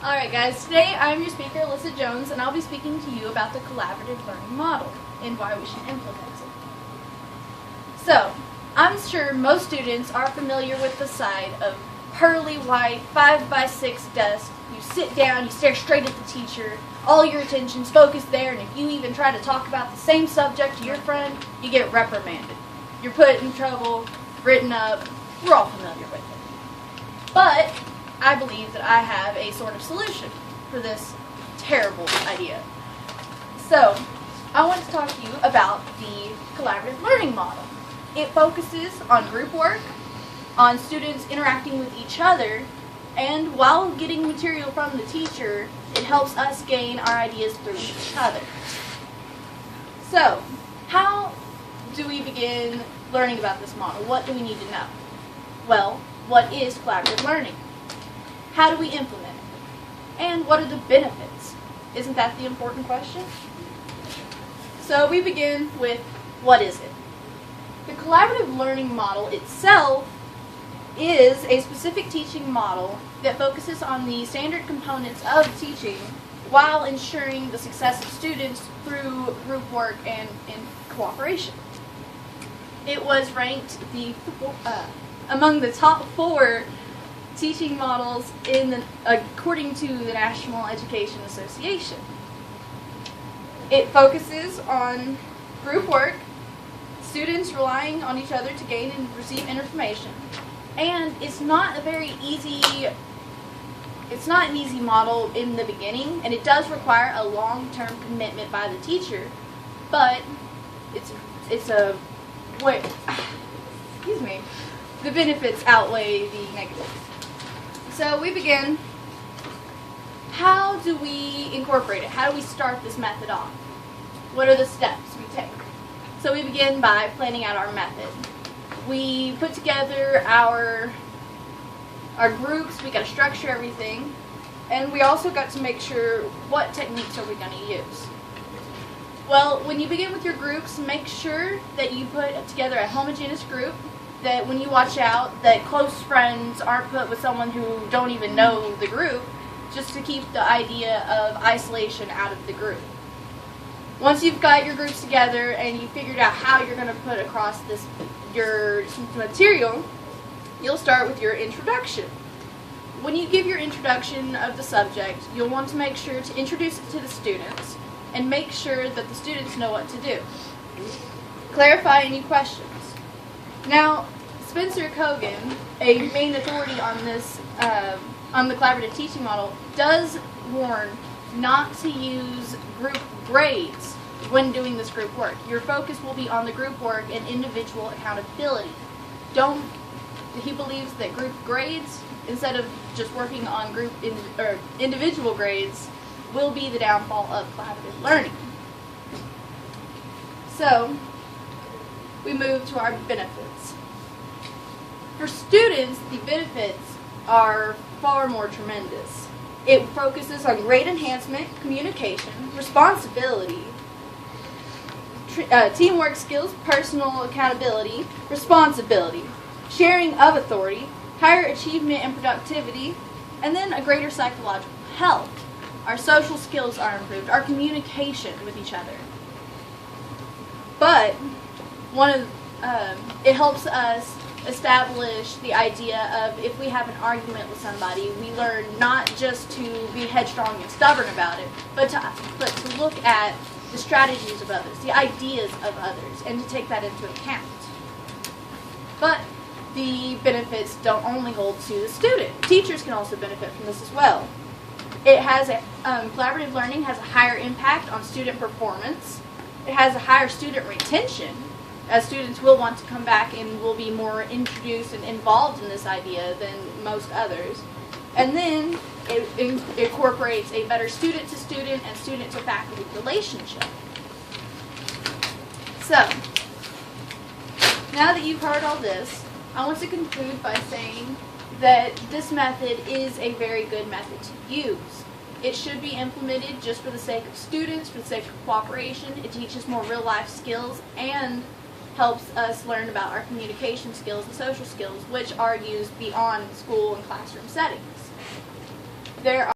Alright guys, today I'm your speaker, Alyssa Jones, and I'll be speaking to you about the collaborative learning model and why we should implement it. So, I'm sure most students are familiar with the sight of pearly white 5x6 desk. You sit down, you stare straight at the teacher, all your attention's focused there, and if you even try to talk about the same subject to your friend, you get reprimanded. You're put in trouble, written up, we're all familiar with it. But I believe that I have a sort of solution for this terrible idea. So, I want to talk to you about the collaborative learning model. It focuses on group work, on students interacting with each other, and while getting material from the teacher, it helps us gain our ideas through each other. So, how do we begin learning about this model? What do we need to know? Well, what is collaborative learning? How do we implement it? And what are the benefits? Isn't that the important question? So we begin with, what is it? The collaborative learning model itself is a specific teaching model that focuses on the standard components of teaching while ensuring the success of students through group work and cooperation. It was ranked among the top 4 teaching models according to the National Education Association. It focuses on group work, students relying on each other to gain and receive information, and it's not an easy model in the beginning, and it does require a long-term commitment by the teacher, but the benefits outweigh the negatives. So we begin, how do we incorporate it? How do we start this method off? What are the steps we take? So we begin by planning out our method. We put together our groups, we got to structure everything, and we also got to make sure what techniques are we going to use. Well, when you begin with your groups, make sure that you put together a homogeneous group, that when you watch out that close friends aren't put with someone who don't even know the group, just to keep the idea of isolation out of the group. Once you've got your groups together and you figured out how you're going to put across your material, you'll start with your introduction. When you give your introduction of the subject, you'll want to make sure to introduce it to the students and make sure that the students know what to do. Clarify any questions. Now, Spencer Kogan, a main authority on this, on the collaborative teaching model, does warn not to use group grades when doing this group work. Your focus will be on the group work and individual accountability. He believes that group grades, instead of just working on individual grades, will be the downfall of collaborative learning. So, we move to our benefits. For students, the benefits are far more tremendous. It focuses on grade enhancement, communication, responsibility, teamwork skills, personal accountability, responsibility, sharing of authority, higher achievement and productivity, and then a greater psychological health. Our social skills are improved, our communication with each other. But it helps us establish the idea of, if we have an argument with somebody, we learn not just to be headstrong and stubborn about it, but to look at the strategies of others, the ideas of others, and to take that into account. But the benefits don't only hold to the student. Teachers can also benefit from this as well. It has collaborative learning has a higher impact on student performance. It has a higher student retention, as students will want to come back and will be more introduced and involved in this idea than most others. And then it incorporates a better student-to-student and student-to-faculty relationship. So, now that you've heard all this, I want to conclude by saying that this method is a very good method to use. It should be implemented just for the sake of students, for the sake of cooperation. It teaches more real-life skills and helps us learn about our communication skills and social skills, which are used beyond school and classroom settings. There